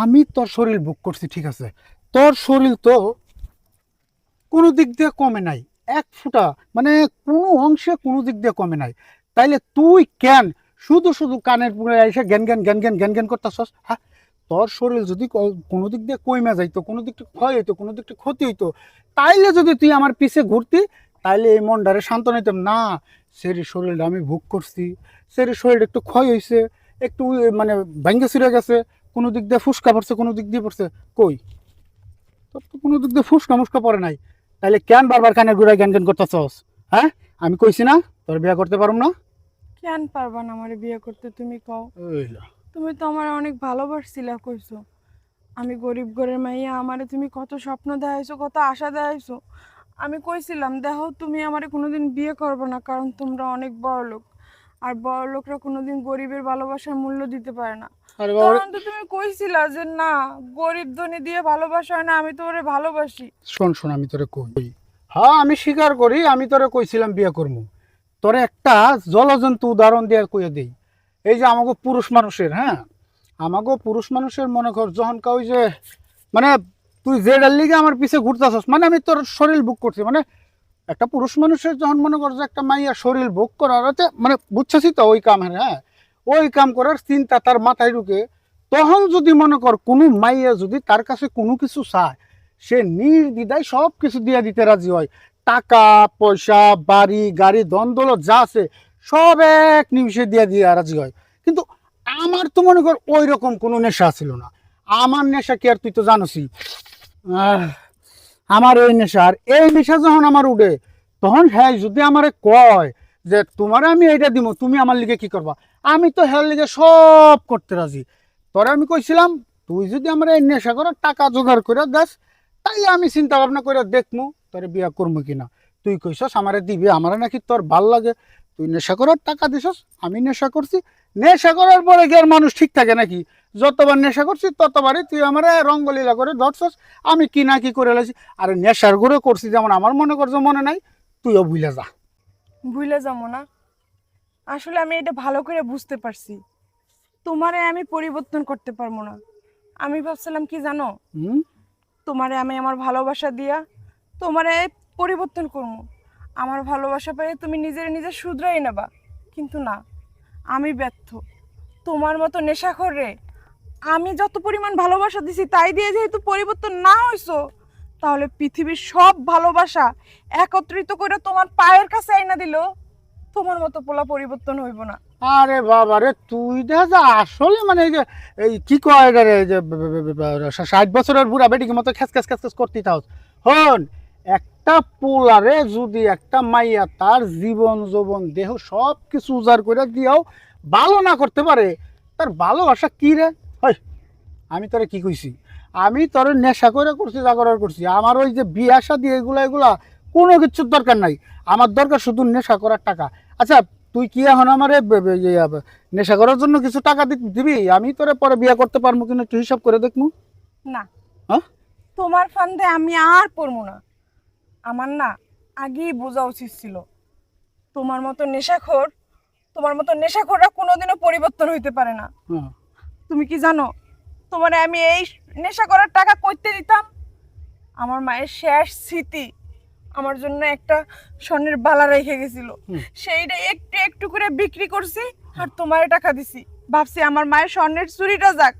আমি তোর শরীর বুক করছি, ঠিক আছে, তোর শরীর তো কোনো দিক দিয়ে কমে নাই, এক ফুটা, মানে কোনো অংশে কোনো দিক দিয়ে কমে নাই। তাইলে তুই কেন শুধু শুধু কানের পুরে এসে জ্ঞান জ্ঞান জ্ঞান জ্ঞান জ্ঞান জ্ঞান করতেছস? হ্যাঁ, তোর শরীর যদি কোনো দিক দিয়ে কমে যাইতো, কোনো দিকটা ক্ষয় হইতো, কোনো দিকটা ক্ষতি হইতো, তাইলে যদি তুই আমার পিছে ঘুরতি, তাইলে এই মনটারে শান্ত নিতাম না। সেরি শরীরটা আমি ভোগ করছি, সেরি শরীরটা একটু ক্ষয় হয়েছে, একটু মানে ভাঙ্গে ছিঁড়ে গেছে, কোনো দিক দিয়ে ফুসকা পড়ছে, কোনো দিক দিয়ে পড়ছে। কই, তোর তো কোনো দিক দিয়ে ফুসকা মুসকা পড়ে নাই। তাইলে কেন বারবার কানের ঘুরায় জ্ঞান জ্ঞান করতেছস? হ্যাঁ, আমি কইছি না তোর বিয়ে করতে পারুম না? কেন পারবা না আমার বিয়ে করতে? তুমি কও। ওইলা, তুমি তো আমার অনেক ভালোবাসছিলা কইছো। আমি গরিব ঘরের মাইয়া, আমারে তুমি কত স্বপ্ন দেখাইছো, কত আশা দেখাইছো। আমি কইছিলাম দেখো তুমি আমারে কোনোদিন বিয়ে করবে না, কারণ তোমরা অনেক বড় লোক, আর বড় লোকরা কোনোদিন গরিবের ভালোবাসার মূল্য দিতে পারে না। আরে বাবা, তখন তো তুমি কইছিলা যে না, গরিব ধনী দিয়ে ভালোবাসা হয় না, আমি তো ওরে ভালোবাসি। শোন শোন, আমি তোরে কই, হ্যাঁ আমি স্বীকার করি, আমি তোরে কইছিলাম বিয়ে করবো। তোরে একটা জলজন্ত উদাহরণ দিয়ে কইয়া দেই। এই যে আমাগো পুরুষ মানুষের, হ্যাঁ, আমাগো পুরুষ মানুষের মনে কর যখন ওই যে মানে তুই যে লিগে আমার পিছে ঘুরতেছস, মানে আমি তোর শরীর বুক করছি, মানে একটা পুরুষ মানুষের যখন মনে কর যে একটা মাইয়া শরীর ভোগ করার আছে, মানে বুঝছিস তো ওই কাম, হ্যাঁ, ওই কাম করার চিন্তা তার মাথায় ঢুকে, তখন যদি মনে কর কোনো মাইয়া যদি তার কাছে কোনো কিছু চায়, সে নির্দ্বিধায় সব কিছু দিয়ে দিতে রাজি হয়। টাকা পয়সা, বাড়ি গাড়ি দ্বন্দ্ব যা আছে সব এক নিমিষে দিয়ে দিয়ে রাজি হয়। কিন্তু আমার তো মনে কর ওই রকম কোনো নেশা ছিল না। আমার নেশা কি আর তুই তো জানোসই। আমার এই নেশা, আর এই নেশা যখন আমার উঠে, তখন হ্যাঁ যদি আমারে কয় যে তোমারে আমি এইটা দিব, তুমি আমার লিগে কি করবা, আমি তো হ্যাঁ লিগে সব করতে রাজি। তোরে আমি কইছিলাম তুই যদি আমার এই নেশা করার টাকা জোগাড় করে দেস, তাইলে আমি চিন্তা ভাবনা করে দেখমু তোরে বিয়া করবো কিনা। তুই কইছস আমারে দিবি, আমারে নাকি তোর ভাল লাগে। তুই নেশা করার টাকা দিছস, আমি নেশা করছি। নেশা করার পরে কি আর মানুষ ঠিক থাকে নাকি? যতবার নেশা করছি ততবারই তুই আমারে রঙ্গলীলা করে ধরছস, আমি কি না কি করে লাইছি। আরে নেশার করে করছি যেমন আমার মনে করছো মনে নাই, তুইও ভুলে যা। ভুলে যাবো না? আসলে আমি এটা ভালো করে বুঝতে পারছি, তোমারে আমি পরিবর্তন করতে পারবো না। আমি ভাবছিলাম কি জানো, হুম, তোমারে আমি আমার ভালোবাসা দিয়া তোমারে পরিবর্তন করবো, আমার ভালোবাসা পেয়ে তুমি নিজের নিজে শুধরাই নেবা। কিন্তু না, আমি ব্যর্থ। তোমার মতো নেশাখোর রে আমি যত পরিমাণ ভালোবাসা দিছি তাই দিয়ে যেহেতু পরিবর্তন না হইছো, তাহলে পৃথিবীর সব ভালোবাসা একত্রিত করে তোমার পায়ের কাছে আইনা দিল, তোমার মতো পোলা পরিবর্তন হইব না। আরে বাবা রে, তুই দেখা যা আসলে মানে এই যে এই কি কয় এটা রে, এই যে 60 বছরের বুড়া বেটিকে মতো খেস খেস খেস খেস করতে থাও। হন, একটা পোলারে যদি একটা মাইয়া তার জীবন যৌবন দেহ সব কিছু উজাড় করে দিয়াও ভালো না করতে পারে, তার ভালোবাসা কি রে? হয়, আমি তোরে কি কইছি? আমি তোরে নেশা করে করছি, যা করার করছি। আমার ওই যে বিয়া শাদী এগুলা এগুলা কোনো কিছুর দরকার নাই। আমার দরকার শুধু নেশা করার টাকা। আচ্ছা, তুই কি এখন আমার নেশা করার জন্য কিছু টাকা দিবি? আমি তোরে পরে বিয়া করতে পারবো কিনা একটু হিসাব করে দেখবো। না, হ্যাঁ, তোমার ফান্দে আমি আর পড়বো না। আমার না আগেই বোঝা উচিত ছিল, তোমার মতো নেশাখোর, তোমার মতো নেশাখোররা কোনোদিনও পরিবর্তন হইতে পারে না। হ্যাঁ, তুমি কি জানো, তোমার আমি এই নেশা করার টাকা কইতে দিতাম? আমার মায়ের শেষ স্মৃতি আমার জন্য একটা স্বর্ণের বালা রেখে গেছিল, হুম, সেইটা একটু একটু করে বিক্রি করছি আর তোমার টাকা দিছি। ভাবছি আমার মায়ের স্বর্ণের চুরিটা যাক,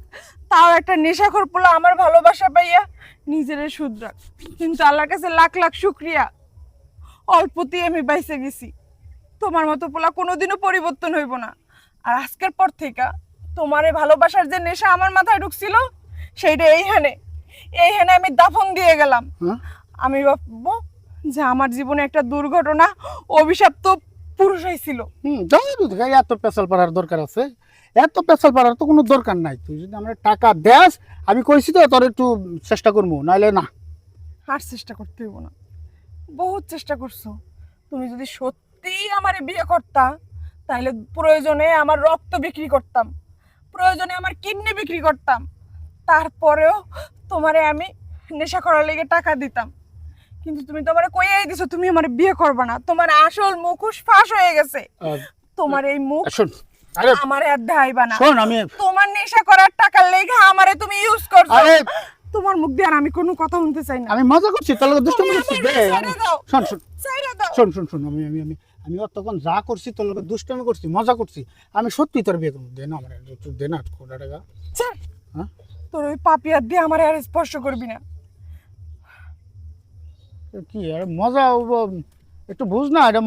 তাও একটা নেশাখোর পোলা আমার ভালোবাসা পাইয়া নিজের শুধরাক। কিন্তু আল্লাহর কাছে লাখ লাখ শুক্রিয়া, অল্পতেই আমি বাইসে গেছি। তোমার মতো পোলা কোনোদিনও পরিবর্তন হইব না। আর আজকের পর থেকে তোমার এই ভালোবাসার যে নেশা আমার মাথায় ঢুকছিল, সেইটা এইখানে এইখানে আমি দাফন দিয়ে গেলাম। হ্যাঁ, আমি ভাববো যে আমার জীবনে একটা দুর্ঘটনা, অভিশপ্ত পুরুষ হয়েছিল। এত পেশাল পাড়ার দরকার আছে? এত পেশাল পাড়ার তো কোনো দরকার নাই। তুই যদি আমার টাকা দেস, আমি কইছি তো তোর একটু চেষ্টা করবো, নাইলে না। আর চেষ্টা করতে হইব না, বহুত চেষ্টা করছো। তুমি যদি সত্যিই আমারে বিয়ে করতা, তাহলে প্রয়োজনে আমার রক্ত বিক্রি করতাম, প্রয়োজনে আমার কিডনি বিক্রি করতাম, তারপরেও তোমারে আমি নেশা করার লেগে টাকা দিতাম। কিন্তু তুমি তো আমারে কইয়াই দিছো তুমি আমারে বিয়ে করবে না, তোমার আসল মুখোশ ফাঁস হয়ে গেছে। আহ, তোমার এই মুখ শোন, আরে আমারে আর দেখাইবা না। শোন, আমি তোমার নেশা করার টাকার লেগে আমারে তুমি ইউজ করছো আরে তোমার মুখ দিয়ে আর আমি কোনো কথা শুনতে চাই না আমি মজা করছি, তোর লগে দুষ্টামি তুমি করছি আমার দে ছেড়ে দাও। শোন শোন ছাইড়া দাও শোন শোন শোন আমি আমি আমি আমি ওর তখন যা করছি তোর লগে দুষ্টামি করছি, মজা করছি, আমি সত্যি তোর বিয়ে করবো। দে না আমার একটু দে না কোটা টাকা। ছাড়। হ্যাঁ তোর ওই পাপিয়ার দিয়ে আমার আর স্পর্শ করবি না কি আর মজা একটু বুঝ না এটা